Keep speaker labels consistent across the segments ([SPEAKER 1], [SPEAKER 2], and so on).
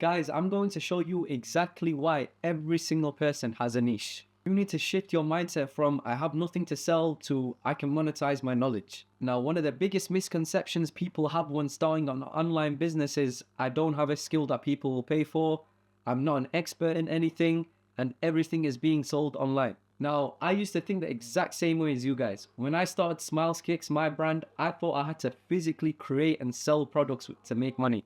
[SPEAKER 1] Guys, I'm going to show you exactly why every single person has a niche. You need to shift your mindset from I have nothing to sell to I can monetize my knowledge. Now, one of the biggest misconceptions people have when starting an online business is I don't have a skill that people will pay for, I'm not an expert in anything, and everything is being sold online. Now, I used to think the exact same way as you guys. When I started Smiles Kicks, my brand, I thought I had to physically create and sell products to make money.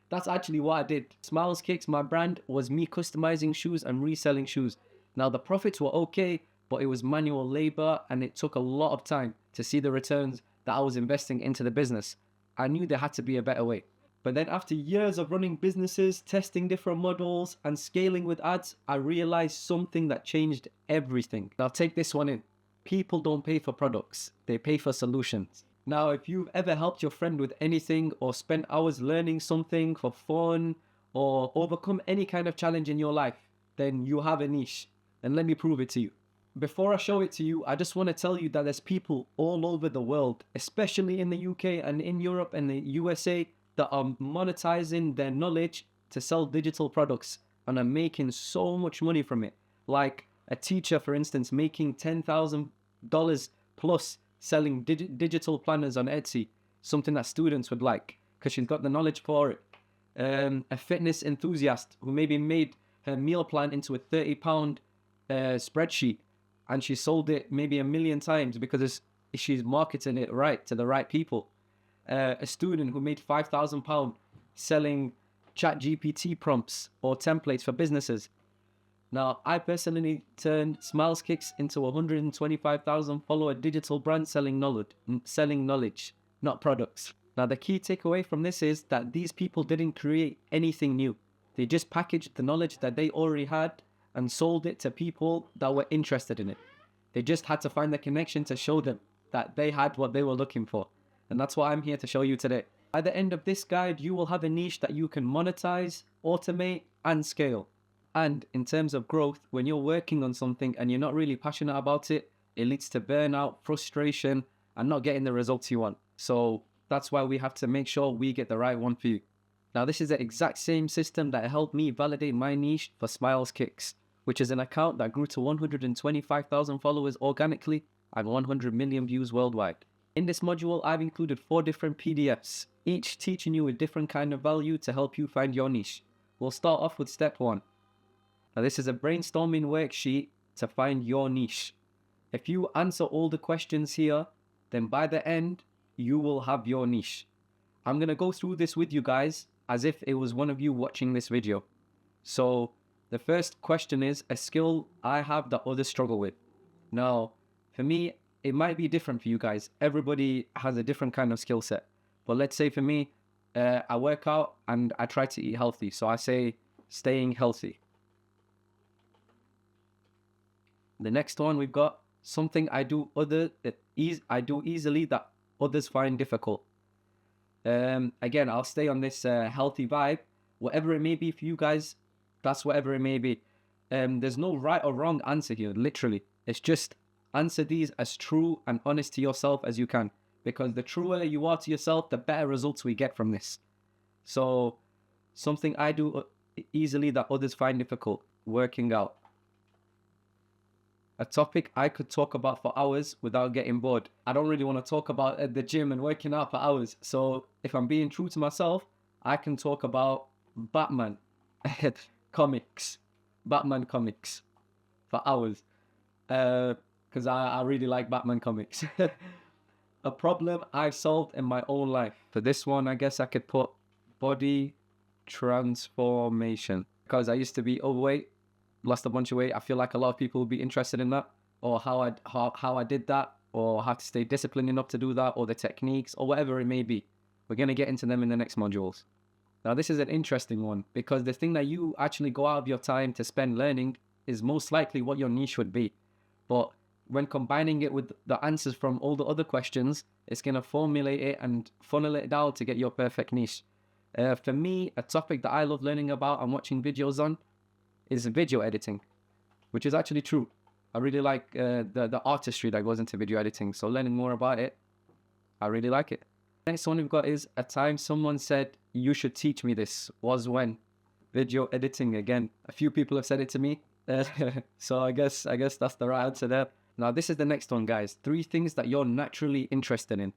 [SPEAKER 1] That's actually what I did. Smiles Kicks, my brand, was me customizing shoes and reselling shoes. Now, the profits were okay, but it was manual labor and it took a lot of time to see the returns that I was investing into the business. I knew there had to be a better way. But then after years of running businesses, testing different models, and scaling with ads, I realized something that changed everything. Now take this one in. People don't pay for products, they pay for solutions. Now, if you've ever helped your friend with anything or spent hours learning something for fun or overcome any kind of challenge in your life, then you have a niche. And let me prove it to you. Before I show it to you, I just want to tell you that there's people all over the world, especially in the UK and in Europe and the USA, that are monetizing their knowledge to sell digital products and are making so much money from it. Like a teacher, for instance, making $10,000 plus selling digital planners on Etsy, something that students would like because she's got the knowledge for it. A fitness enthusiast who maybe made her meal plan into a £30 spreadsheet and she sold it maybe 1,000,000 times because she's marketing it right to the right people. A student who made £5,000 selling chat GPT prompts or templates for businesses. Now, I personally turned Smiles Kicks into a 125,000 follower digital brand selling knowledge, not products. Now, the key takeaway from this is that these people didn't create anything new. They just packaged the knowledge that they already had and sold it to people that were interested in it. They just had to find the connection to show them that they had what they were looking for. And that's what I'm here to show you today. By the end of this guide, you will have a niche that you can monetize, automate, and scale. And in terms of growth, when you're working on something and you're not really passionate about it, it leads to burnout, frustration, and not getting the results you want. So that's why we have to make sure we get the right one for you. Now, this is the exact same system that helped me validate my niche for Smiles Kicks, which is an account that grew to 125,000 followers organically and 100 million views worldwide. In this module, I've included 4 different PDFs, each teaching you a different kind of value to help you find your niche. We'll start off with step 1. Now, this is a brainstorming worksheet to find your niche. If you answer all the questions here, then by the end, you will have your niche. I'm going to go through this with you guys as if it was one of you watching this video. So the first question is a skill I have that others struggle with. Now, for me, it might be different for you guys. Everybody has a different kind of skill set. But let's say for me, I work out and I try to eat healthy. So I say staying healthy. The next one we've got something I do easily that others find difficult. Again, I'll stay on this healthy vibe. Whatever it may be for you guys, that's whatever it may be. There's no right or wrong answer here, literally. It's just answer these as true and honest to yourself as you can. Because the truer you are to yourself, the better results we get from this. So, something I do easily that others find difficult, working out. A topic I could talk about for hours without getting bored. I don't really want to talk about the gym and working out for hours. So if I'm being true to myself, I can talk about Batman comics for hours. Because I really like Batman comics. A problem I've solved in my own life. For this one, I guess I could put body transformation. Because I used to be overweight. Lost a bunch of weight. I feel like a lot of people will be interested in that, or how I did that, or how to stay disciplined enough to do that, or the techniques, or whatever it may be. We're going to get into them in the next modules. Now, this is an interesting one because the thing that you actually go out of your time to spend learning is most likely what your niche would be. But when combining it with the answers from all the other questions, it's going to formulate it and funnel it down to get your perfect niche. For me, a topic that I love learning about and watching videos on is video editing, which is actually true. I really like the artistry that goes into video editing. So learning more about it, I really like it. Next one we've got is a time someone said, you should teach me this, was when. Video editing again. A few people have said it to me. So I guess that's the right answer there. Now this is the next one, guys. 3 things that you're naturally interested in.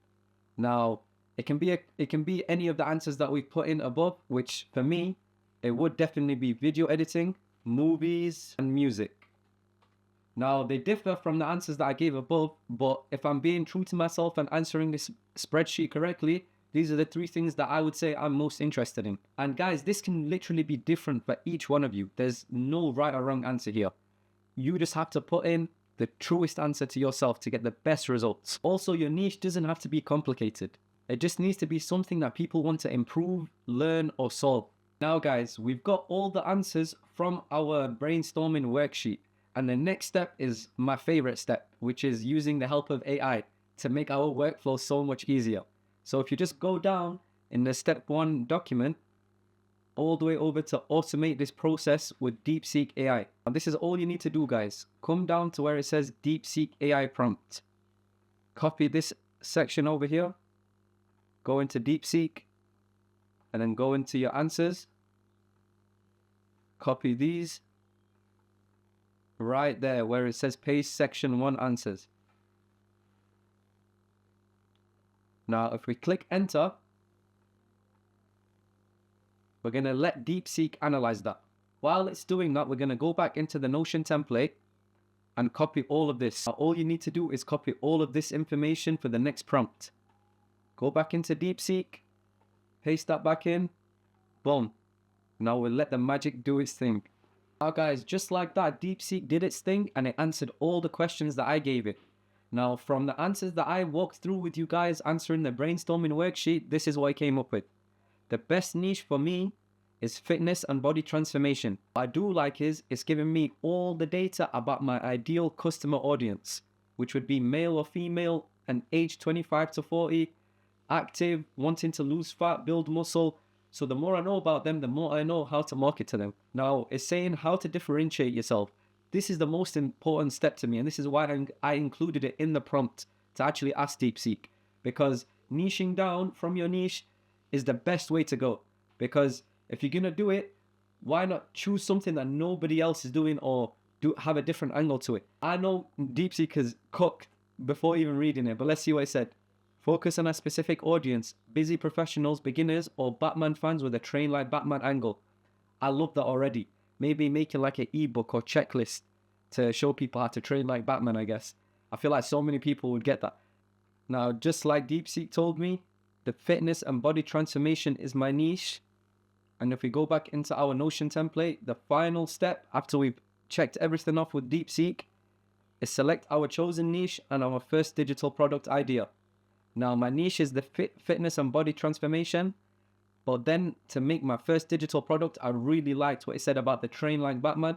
[SPEAKER 1] Now it can be any of the answers that we've put in above, which for me, it would definitely be video editing, movies, and music. Now they differ from the answers that I gave above, but if I'm being true to myself and answering this spreadsheet correctly, these are the 3 things that I would say I'm most interested in. And guys, this can literally be different for each one of you. There's no right or wrong answer here. You just have to put in the truest answer to yourself to get the best results. Also, your niche doesn't have to be complicated. It just needs to be something that people want to improve, learn, or solve. Now guys, we've got all the answers from our brainstorming worksheet. And the next step is my favorite step, which is using the help of AI to make our workflow so much easier. So if you just go down in the step 1 document, all the way over to automate this process with DeepSeek AI. And this is all you need to do, guys. Come down to where it says DeepSeek AI prompt. Copy this section over here. Go into DeepSeek. And then go into your answers. Copy these. Right there where it says paste section 1 answers. Now if we click enter, we're going to let DeepSeek analyze that. While it's doing that, we're going to go back into the Notion template and copy all of this. Now, all you need to do is copy all of this information for the next prompt. Go back into DeepSeek, paste that back in, boom. Now we'll let the magic do its thing. Now guys, just like that, DeepSeek did its thing and it answered all the questions that I gave it. Now from the answers that I walked through with you guys answering the brainstorming worksheet, this is what I came up with. The best niche for me is fitness and body transformation. What I do like is it's giving me all the data about my ideal customer audience, which would be male or female and age 25 to 40, active, wanting to lose fat, build muscle. So the more I know about them, the more I know how to market to them. Now it's saying how to differentiate yourself. This is the most important step to me, and this is why I included it in the prompt to actually ask DeepSeek, because niching down from your niche is the best way to go. Because if you're gonna do it, why not choose something that nobody else is doing, or have a different angle to it? I know DeepSeek has cooked before even reading it, but let's see what it said. Focus on a specific audience: busy professionals, beginners, or Batman fans with a train like Batman angle. I love that already. Maybe making like an ebook or checklist to show people how to train like Batman, I guess. I feel like so many people would get that. Now, just like DeepSeek told me, the fitness and body transformation is my niche. And if we go back into our Notion template, the final step after we've checked everything off with DeepSeek is select our chosen niche and our first digital product idea. Now, my niche is the fitness and body transformation. But then to make my first digital product, I really liked what it said about the train like Batman.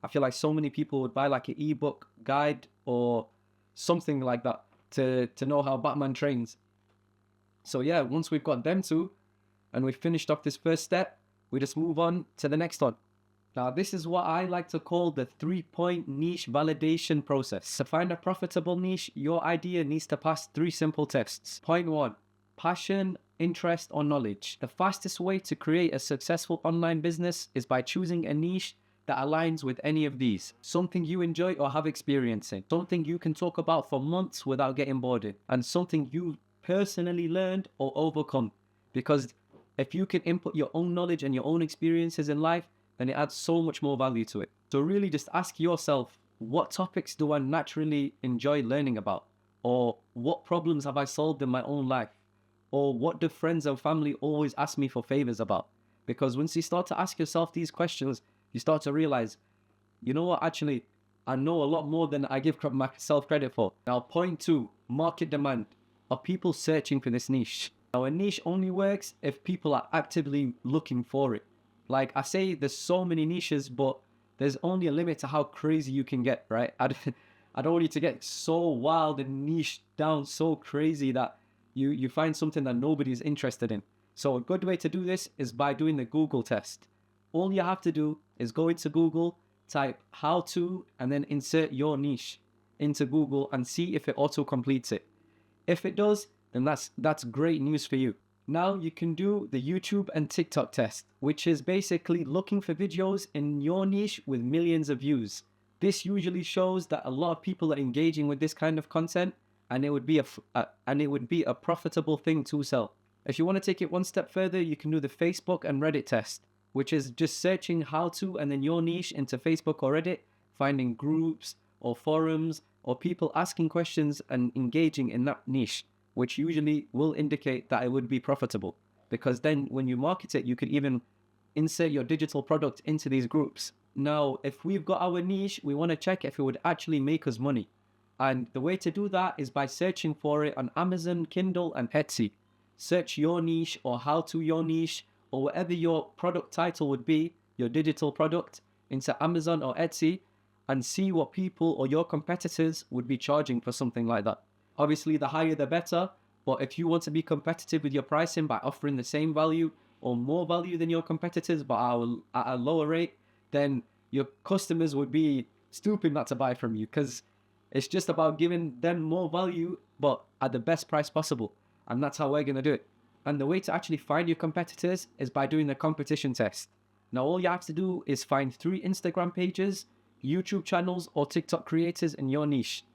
[SPEAKER 1] I feel like so many people would buy like an ebook guide or something like that to know how Batman trains. So yeah, once we've got them two and we've finished off this first step, we just move on to the next one. Now this is what I like to call the 3-point niche validation process. To find a profitable niche, your idea needs to pass 3 simple tests. Point 1, passion, interest, or knowledge. The fastest way to create a successful online business is by choosing a niche that aligns with any of these. Something you enjoy or have experience in. Something you can talk about for months without getting bored. And something you personally learned or overcome. Because if you can input your own knowledge and your own experiences in life, then it adds so much more value to it. So really just ask yourself, what topics do I naturally enjoy learning about? Or what problems have I solved in my own life? Or what do friends and family always ask me for favors about? Because once you start to ask yourself these questions, you start to realize, you know what, actually, I know a lot more than I give myself credit for. Now, point 2, market demand. Are people searching for this niche? Now, a niche only works if people are actively looking for it. Like I say, there's so many niches, but there's only a limit to how crazy you can get, right? I don't want you to get so wild and niche down so crazy that you find something that nobody's interested in. So a good way to do this is by doing the Google test. All you have to do is go into Google, type how to, and then insert your niche into Google and see if it auto completes it. If it does, then that's great news for you. Now you can do the YouTube and TikTok test, which is basically looking for videos in your niche with millions of views. This usually shows that a lot of people are engaging with this kind of content, and it would be a profitable thing to sell. If you want to take it one step further, you can do the Facebook and Reddit test, which is just searching how to and then your niche into Facebook or Reddit, finding groups or forums or people asking questions and engaging in that niche, which usually will indicate that it would be profitable. Because then when you market it, you could even insert your digital product into these groups. Now, if we've got our niche, we want to check if it would actually make us money. And the way to do that is by searching for it on Amazon, Kindle, and Etsy. Search your niche or how to your niche or whatever your product title would be, your digital product, into Amazon or Etsy and see what people or your competitors would be charging for something like that. Obviously, the higher the better, but if you want to be competitive with your pricing by offering the same value or more value than your competitors but at a lower rate, then your customers would be stupid not to buy from you because it's just about giving them more value but at the best price possible. And that's how we're going to do it. And the way to actually find your competitors is by doing the competition test. Now, all you have to do is find 3 Instagram pages, YouTube channels, or TikTok creators in your niche.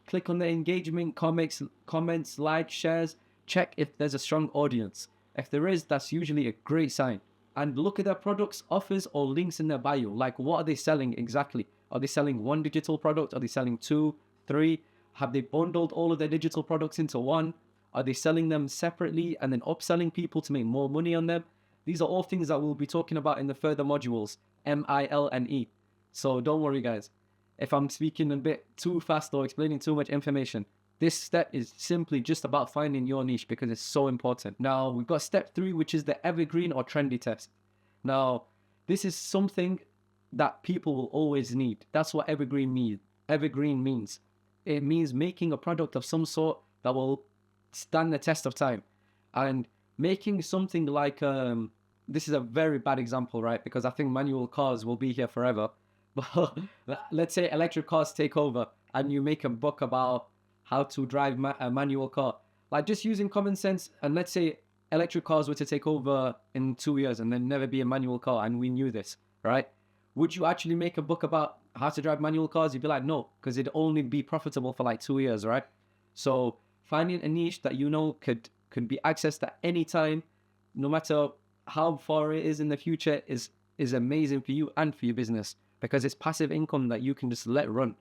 [SPEAKER 1] Click on the engagement, comments, likes, shares. Check if there's a strong audience. If there is, that's usually a great sign. And look at their products, offers, or links in their bio. Like, what are they selling exactly? Are they selling one digital product? Are they selling 2, 3? Have they bundled all of their digital products into one? Are they selling them separately and then upselling people to make more money on them? These are all things that we'll be talking about in the further modules, M-I-L-N-E. So don't worry, guys. If I'm speaking a bit too fast or explaining too much information, this step is simply just about finding your niche because it's so important. Now, we've got step 3, which is the evergreen or trendy test. Now, this is something that people will always need. That's what evergreen means. It means making a product of some sort that will stand the test of time. And making something like, this is a very bad example, right? Because I think manual cars will be here forever. But let's say electric cars take over and you make a book about how to drive a manual car. Like just using common sense, and let's say electric cars were to take over in 2 years and then never be a manual car, and we knew this, right? Would you actually make a book about how to drive manual cars? You'd be like, no, because it'd only be profitable for like 2 years, right? So finding a niche that you know could be accessed at any time, no matter how far it is in the future, is amazing for you and for your business because it's passive income that you can just let run.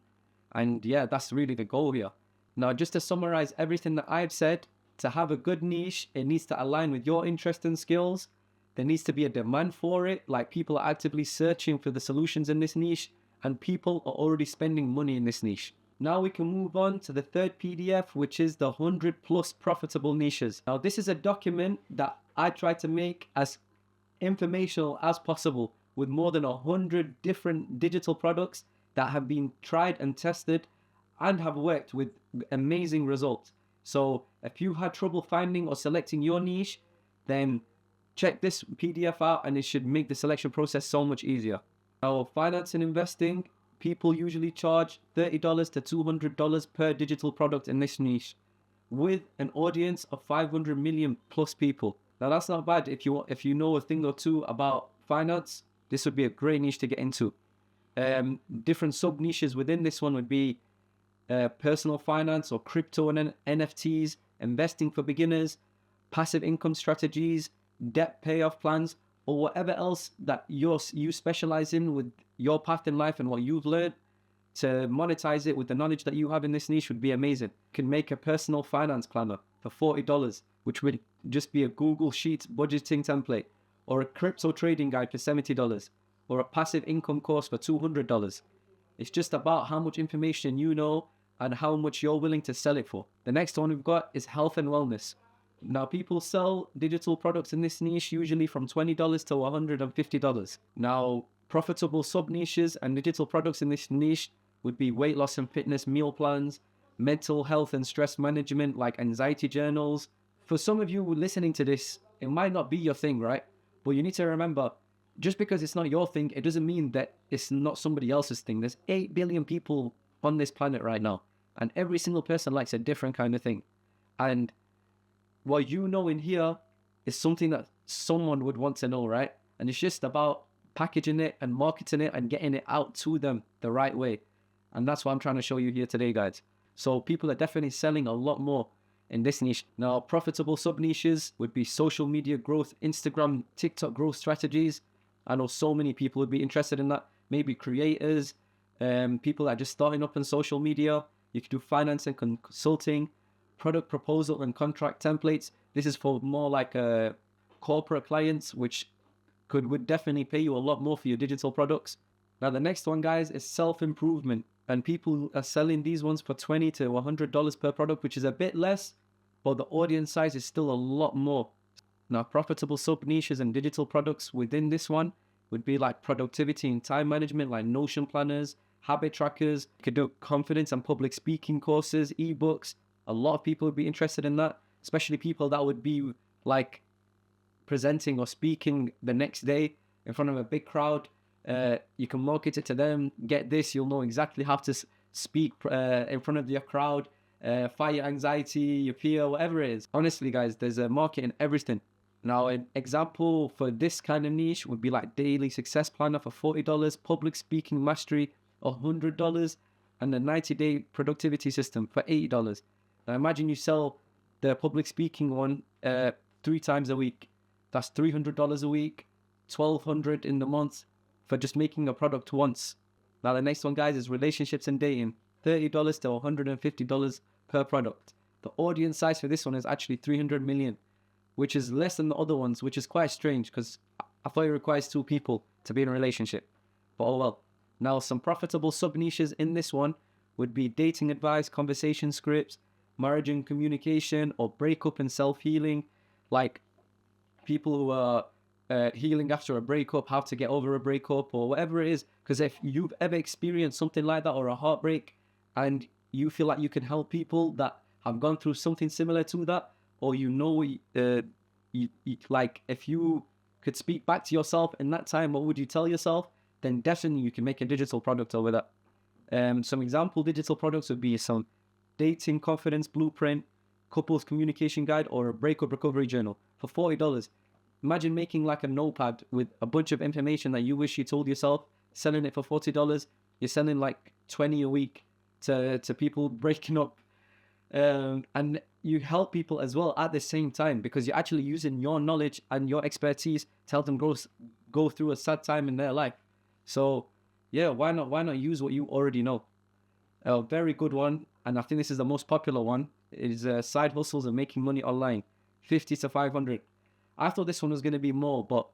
[SPEAKER 1] And yeah, that's really the goal here. Now, just to summarize everything that I've said, to have a good niche, it needs to align with your interest and skills. There needs to be a demand for it, like people are actively searching for the solutions in this niche, and people are already spending money in this niche. Now we can move on to the third PDF, which is the 100 plus profitable niches. Now, this is a document that I try to make as informational as possible with more than 100 different digital products that have been tried and tested and have worked with amazing results. So if you had trouble finding or selecting your niche, then check this PDF out and it should make the selection process so much easier. Now, finance and investing, people usually charge $30 to $200 per digital product in this niche with an audience of 500 million plus people. Now, that's not bad. If you know a thing or two about finance, this would be a great niche to get into. Different sub niches within this one would be personal finance or crypto and NFTs, investing for beginners, passive income strategies, debt payoff plans, or whatever else that you specialize in with your path in life and what you've learned. To monetize it with the knowledge that you have in this niche would be amazing. You can make a personal finance planner for $40, which would just be a Google Sheets budgeting template, or a crypto trading guide for $70, or a passive income course for $200. It's just about how much information you know and how much you're willing to sell it for. The next one we've got is health and wellness. Now, people sell digital products in this niche usually from $20 to $150. Now, profitable sub niches and digital products in this niche would be weight loss and fitness meal plans, mental health and stress management like anxiety journals. For some of you listening to this, it might not be your thing, right? But you need to remember, just because it's not your thing, it doesn't mean that it's not somebody else's thing. There's 8 billion people on this planet right now, and every single person likes a different kind of thing. And what you know in here is something that someone would want to know, right? And it's just about packaging it and marketing it and getting it out to them the right way. And that's what I'm trying to show you here today, guys. So people are definitely selling a lot more in this niche. Now, profitable sub niches would be social media growth, Instagram, TikTok growth strategies. I know so many people would be interested in that. Maybe creators, people that are just starting up in social media. You could do finance and consulting, product proposal and contract templates. This is for more like corporate clients, which would definitely pay you a lot more for your digital products. Now, the next one, guys, is self-improvement. And people are selling these ones for $20 to $100 per product, which is a bit less, but the audience size is still a lot more. Now, profitable sub niches and digital products within this one would be like productivity and time management, like Notion planners, habit trackers. You could do confidence and public speaking courses, ebooks. A lot of people would be interested in that, especially people that would be like presenting or speaking the next day in front of a big crowd. You can market it to them. Get this, you'll know exactly how to speak in front of your crowd, fight your anxiety, your fear, whatever it is. Honestly, guys, there's a market in everything. Now, an example for this kind of niche would be like daily success planner for $40, public speaking mastery $100, and a 90-day productivity system for $80. Now, imagine you sell the public speaking one 3 times a week. That's $300 a week, $1,200 in the month for just making a product once. Now, the next one, guys, is relationships and dating. $30 to $150 per product. The audience size for this one is actually 300 million, which is less than the other ones, which is quite strange because I thought it requires 2 people to be in a relationship. But oh well. Now, some profitable sub-niches in this one would be dating advice, conversation scripts, marriage and communication, or breakup and self-healing, like people who are healing after a breakup, how to get over a breakup, or whatever it is. Because if you've ever experienced something like that or a heartbreak and you feel like you can help people that have gone through something similar to that, or like if you could speak back to yourself in that time, what would you tell yourself? Then definitely you can make a digital product over that. Some example digital products would be some dating confidence blueprint, couples communication guide, or a breakup recovery journal for $40. Imagine making like a notepad with a bunch of information that you wish you told yourself, selling it for $40. You're selling like 20 a week to people breaking up. And you help people as well at the same time because you're actually using your knowledge and your expertise to help them go through a sad time in their life. So yeah, why not use what you already know? A very good one, and I think this is the most popular one, is side hustles and making money online, 50 to 500. I thought this one was going to be more, but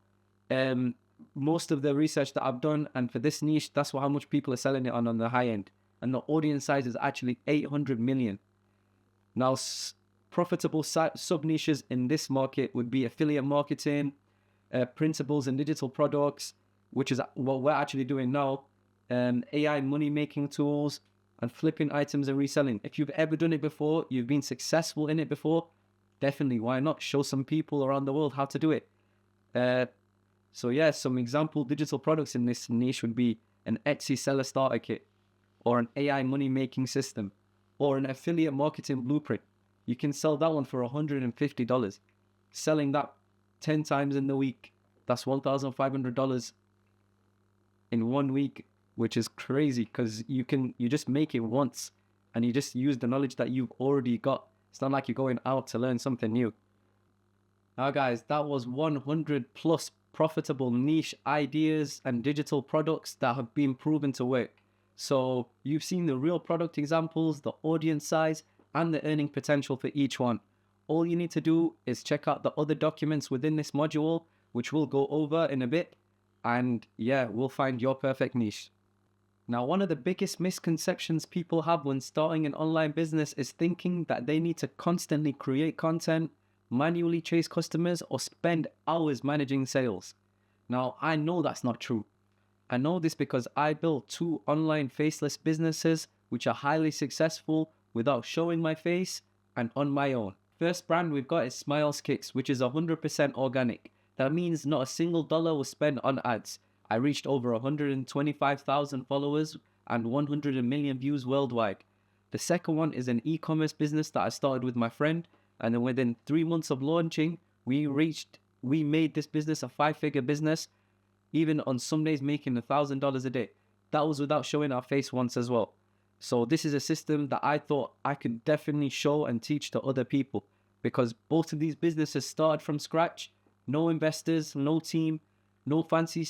[SPEAKER 1] most of the research that I've done, and for this niche, that's how much people are selling it on the high end. And the audience size is actually 800 million. Now, profitable sub-niches in this market would be affiliate marketing, principles in digital products, which is what we're actually doing now, AI money-making tools, and flipping items and reselling. If you've ever done it before, you've been successful in it before, definitely, why not show some people around the world how to do it? So yeah, some example digital products in this niche would be an Etsy seller starter kit, or an AI money-making system, or an affiliate marketing blueprint. You can sell that one for $150. Selling that 10 times in the week, that's $1,500 in 1 week, which is crazy because you just make it once and you just use the knowledge that you've already got. It's not like you're going out to learn something new. Now, guys, that was 100 plus profitable niche ideas and digital products that have been proven to work. So you've seen the real product examples, the audience size, and the earning potential for each one. All you need to do is check out the other documents within this module, which we'll go over in a bit. And yeah, we'll find your perfect niche. Now, one of the biggest misconceptions people have when starting an online business is thinking that they need to constantly create content, manually chase customers, or spend hours managing sales. Now, I know that's not true. I know this because I built 2 online faceless businesses which are highly successful without showing my face and on my own. First brand we've got is S.M.I.L.E Kicks, which is 100% organic. That means not a single dollar was spent on ads. I reached over 125,000 followers and 100 million views worldwide. The second one is an e-commerce business that I started with my friend, and then within 3 months of launching, We made this business a 5-figure business, even on some days making $1,000 a day. That was without showing our face once as well. So this is a system that I thought I could definitely show and teach to other people, because both of these businesses started from scratch. No investors, no team, no fancy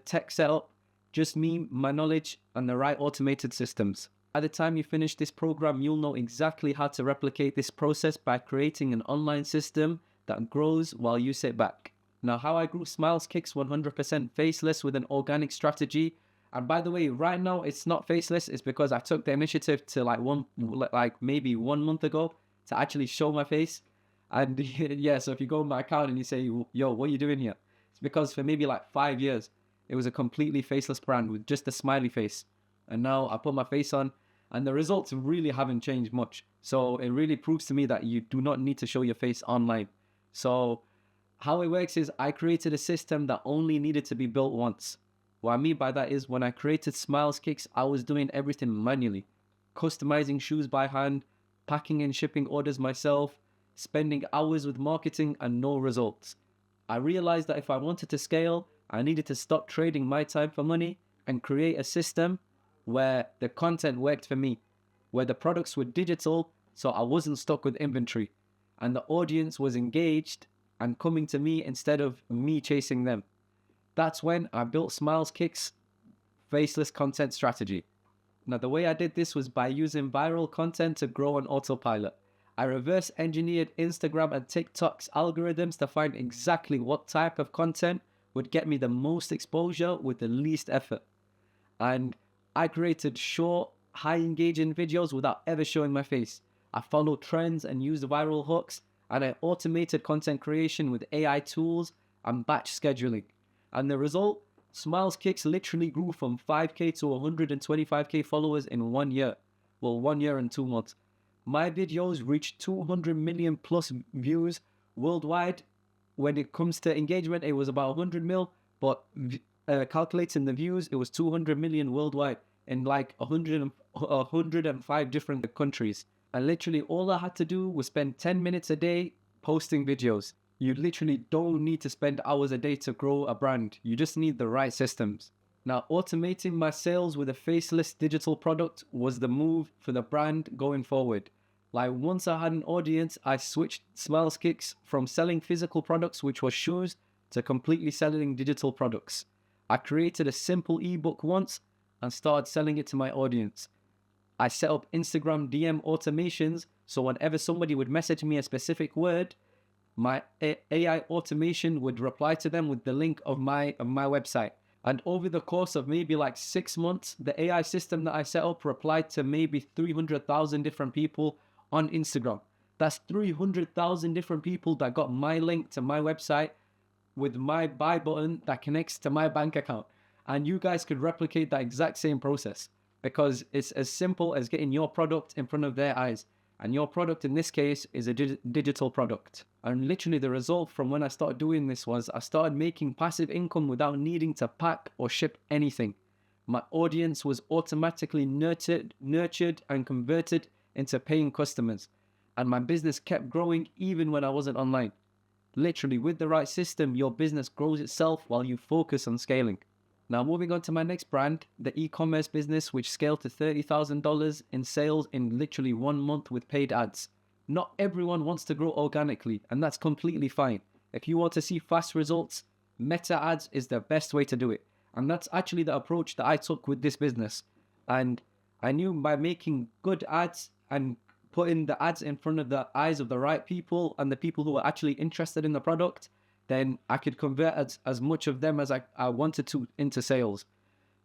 [SPEAKER 1] tech setup, just me, my knowledge, and the right automated systems. By the time you finish this program, you'll know exactly how to replicate this process by creating an online system that grows while you sit back. Now, how I grew S.M.I.L.E Kicks 100% faceless with an organic strategy. And by the way, right now it's not faceless. It's because I took the initiative to maybe 1 month ago to actually show my face. And yeah, so if you go on my account and you say, yo, what are you doing here? It's because for maybe like 5 years, it was a completely faceless brand with just a smiley face. And now I put my face on, and the results really haven't changed much. So it really proves to me that you do not need to show your face online. So how it works is I created a system that only needed to be built once. What I mean by that is when I created S.M.I.L.E Kicks, I was doing everything manually, customizing shoes by hand, packing and shipping orders myself, spending hours with marketing and no results. I realized that if I wanted to scale, I needed to stop trading my time for money and create a system where the content worked for me, where the products were digital, so I wasn't stuck with inventory, and the audience was engaged and coming to me instead of me chasing them. That's when I built S.M.I.L.E Kicks faceless content strategy. Now, the way I did this was by using viral content to grow on autopilot. I reverse engineered Instagram and TikTok's algorithms to find exactly what type of content would get me the most exposure with the least effort. And I created short, high engaging videos without ever showing my face. I followed trends and used viral hooks, and I automated content creation with AI tools and batch scheduling. And the result? S.M.I.L.E Kicks literally grew from 5k to 125k followers in 1 year. Well, 1 year and 2 months. My videos reached 200 million plus views worldwide. When it comes to engagement, it was about 100 mil, but calculating the views, it was 200 million worldwide in like 105 different countries. And literally all I had to do was spend 10 minutes a day posting videos. You literally don't need to spend hours a day to grow a brand. You just need the right systems. Now, automating my sales with a faceless digital product was the move for the brand going forward. Like once I had an audience, I switched S.M.I.L.E Kicks from selling physical products, which was shoes, to completely selling digital products. I created a simple ebook once and started selling it to my audience. I set up Instagram DM automations, so whenever somebody would message me a specific word, my AI automation would reply to them with the link of my website. And over the course of maybe like 6 months, the AI system that I set up replied to maybe 300,000 different people on Instagram. That's 300,000 different people that got my link to my website with my buy button that connects to my bank account. And you guys could replicate that exact same process, because it's as simple as getting your product in front of their eyes. And your product in this case is a digital product. And literally the result from when I started doing this was I started making passive income without needing to pack or ship anything. My audience was automatically nurtured and converted into paying customers. And my business kept growing even when I wasn't online. Literally, with the right system, your business grows itself while you focus on scaling. Now, moving on to my next brand, the e-commerce business, which scaled to $30,000 in sales in literally 1 month with paid ads. Not everyone wants to grow organically, and that's completely fine. If you want to see fast results, meta ads is the best way to do it. And that's actually the approach that I took with this business. And I knew by making good ads and putting the ads in front of the eyes of the right people and the people who are actually interested in the product, then I could convert as much of them as I wanted to into sales.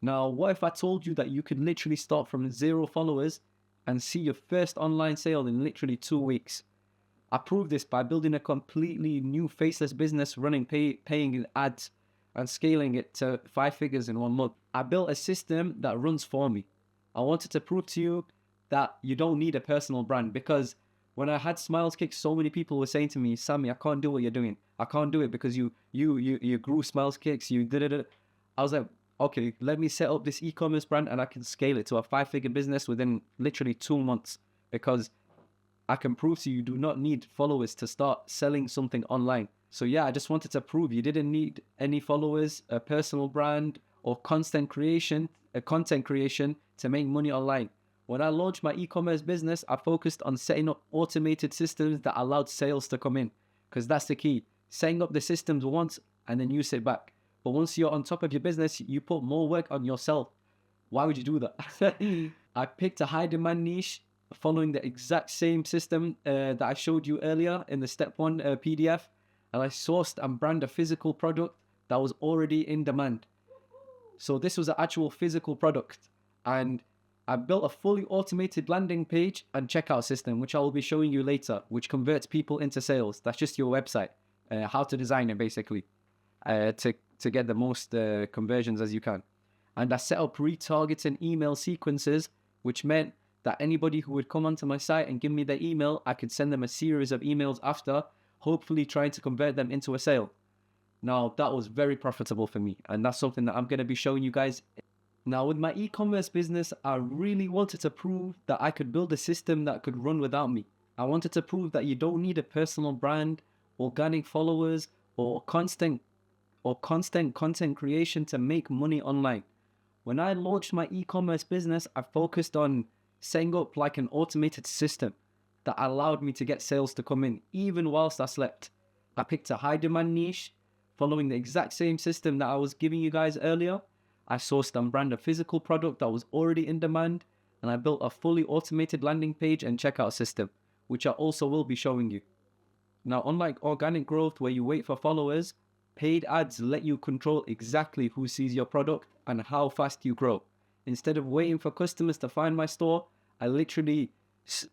[SPEAKER 1] Now, what if I told you that you could literally start from 0 followers and see your first online sale in literally 2 weeks? I proved this by building a completely new faceless business, running paying ads and scaling it to 5 figures in 1 month. I built a system that runs for me. I wanted to prove to you that you don't need a personal brand, because when I had S.M.I.L.E Kicks, so many people were saying to me, Sammy, I can't do what you're doing. I can't do it because you grew S.M.I.L.E Kicks, you did it. I was like, okay, let me set up this e-commerce brand and I can scale it to a 5-figure business within literally 2 months, because I can prove to you do not need followers to start selling something online. So yeah, I just wanted to prove you didn't need any followers, a personal brand, or content creation to make money online. When I launched my e-commerce business, I focused on setting up automated systems that allowed sales to come in, because that's the key. Setting up the systems once and then you sit back. But once you're on top of your business, you put more work on yourself. Why would you do that? I picked a high demand niche following the exact same system that I showed you earlier in the step one PDF, and I sourced and branded a physical product that was already in demand. So this was an actual physical product, and I built a fully automated landing page and checkout system, which I will be showing you later, which converts people into sales. That's just your website, how to design it basically, to get the most conversions as you can. And I set up retargeting email sequences, which meant that anybody who would come onto my site and give me their email, I could send them a series of emails after, hopefully trying to convert them into a sale. Now, that was very profitable for me, and that's something that I'm going to be showing you guys. Now, with my e-commerce business, I really wanted to prove that I could build a system that could run without me. I wanted to prove that you don't need a personal brand, organic followers, or constant content creation to make money online. When I launched my e-commerce business, I focused on setting up like an automated system that allowed me to get sales to come in even whilst I slept. I picked a high demand niche following the exact same system that I was giving you guys earlier. I sourced and branded a physical product that was already in demand, and I built a fully automated landing page and checkout system, which I also will be showing you. Now, unlike organic growth where you wait for followers, paid ads let you control exactly who sees your product and how fast you grow. Instead of waiting for customers to find my store, I literally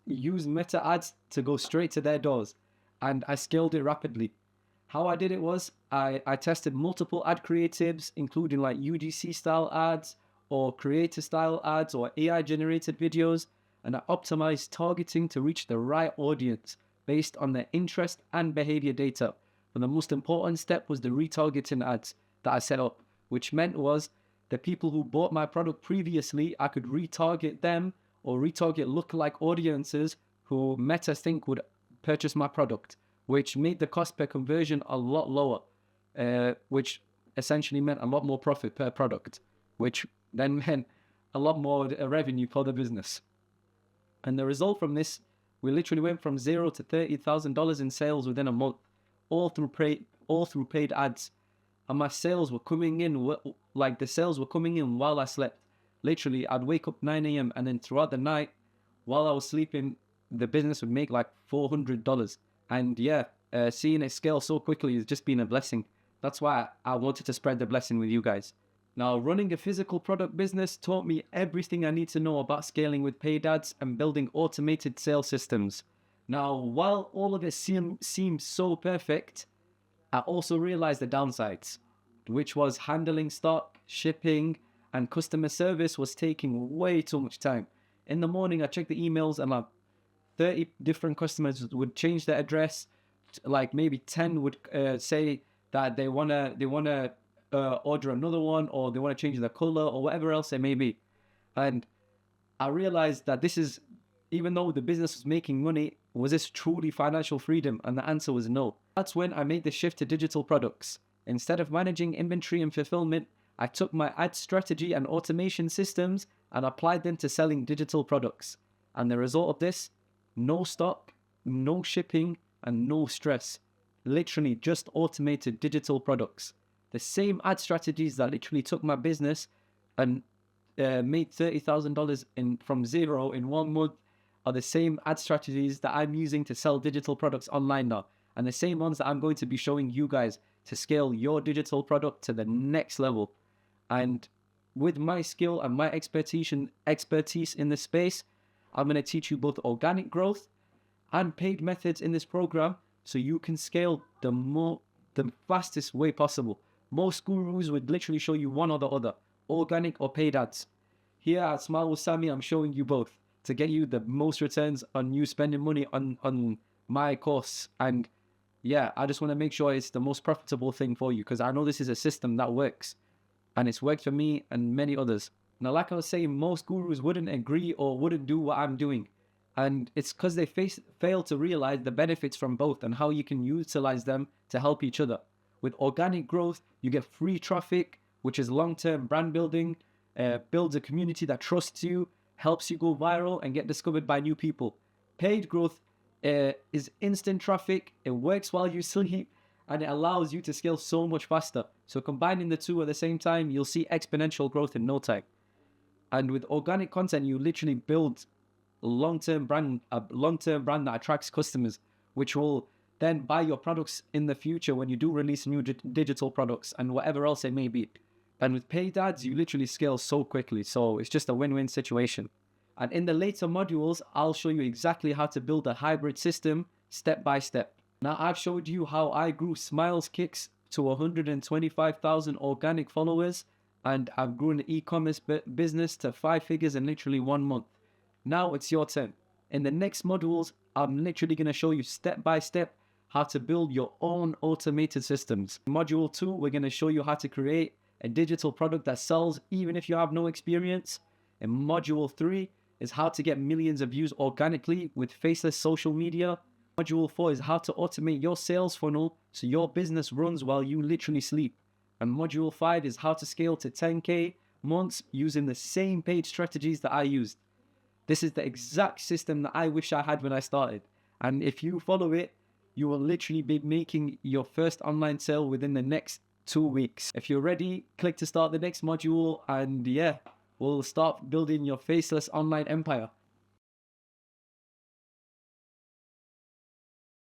[SPEAKER 1] use meta ads to go straight to their doors, and I scaled it rapidly. How I did it was I tested multiple ad creatives, including like UGC style ads or creator style ads or AI generated videos, and I optimized targeting to reach the right audience based on their interest and behavior data. But the most important step was the retargeting ads that I set up, which meant was the people who bought my product previously, I could retarget them or retarget lookalike audiences who Meta think would purchase my product, which made the cost per conversion a lot lower, which essentially meant a lot more profit per product, which then meant a lot more revenue for the business. And the result from this, we literally went from $0 to $30,000 in sales within a month, all through paid ads. And my sales were coming in, like the sales were coming in while I slept. Literally, I'd wake up 9 a.m. and then throughout the night, while I was sleeping, the business would make like $400. And yeah, seeing it scale so quickly has just been a blessing. That's why I wanted to spread the blessing with you guys. Now, running a physical product business taught me everything I need to know about scaling with paid ads and building automated sales systems. Now, while all of it seems so perfect, I also realized the downsides, which was handling stock, shipping, and customer service was taking way too much time. In the morning, I checked the emails and like 30 different customers would change their address. Like maybe 10 would say that they wanna order another one, or they want to change the color or whatever else it may be. And I realized that this is, even though the business was making money, was this truly financial freedom? And the answer was no. That's when I made the shift to digital products. Instead of managing inventory and fulfillment, I took my ad strategy and automation systems and applied them to selling digital products. And the result of this, no stock, no shipping, and no stress. Literally just automated digital products. The same ad strategies that literally took my business and made $30,000 from zero in 1 month are the same ad strategies that I'm using to sell digital products online now. And the same ones that I'm going to be showing you guys to scale your digital product to the next level. And with my skill and my expertise in this space, I'm going to teach you both organic growth and paid methods in this program so you can scale the fastest way possible. Most gurus would literally show you one or the other, organic or paid ads. Here at S.M.I.L.E with Sammy, I'm showing you both to get you the most returns on you spending money on my course. And yeah, I just want to make sure it's the most profitable thing for you, because I know this is a system that works, and it's worked for me and many others. Now, like I was saying, most gurus wouldn't agree or wouldn't do what I'm doing. And it's because they fail to realize the benefits from both and how you can utilize them to help each other. With organic growth, you get free traffic, which is long-term brand building, builds a community that trusts you, helps you go viral and get discovered by new people. Paid growth is instant traffic, it works while you sleep, and it allows you to scale so much faster. So combining the two at the same time, you'll see exponential growth in no time. And with organic content, you literally build a long-term brand that attracts customers, which will then buy your products in the future when you do release new digital products and whatever else it may be. And with paid ads, you literally scale so quickly. So it's just a win-win situation. And in the later modules, I'll show you exactly how to build a hybrid system step by step. Now, I've showed you how I grew S.M.I.L.E Kicks to 125,000 organic followers, and I've grown the e-commerce business to 5 figures in literally 1 month. Now it's your turn. In the next modules, I'm literally going to show you step by step how to build your own automated systems. In module 2, we're going to show you how to create a digital product that sells even if you have no experience. In module 3 is how to get millions of views organically with faceless social media. Module 4 is how to automate your sales funnel so your business runs while you literally sleep. And module 5 is how to scale to 10K months using the same paid strategies that I used. This is the exact system that I wish I had when I started. And if you follow it, you will literally be making your first online sale within the next 2 weeks. If you're ready, click to start the next module, and yeah, we'll start building your faceless online empire.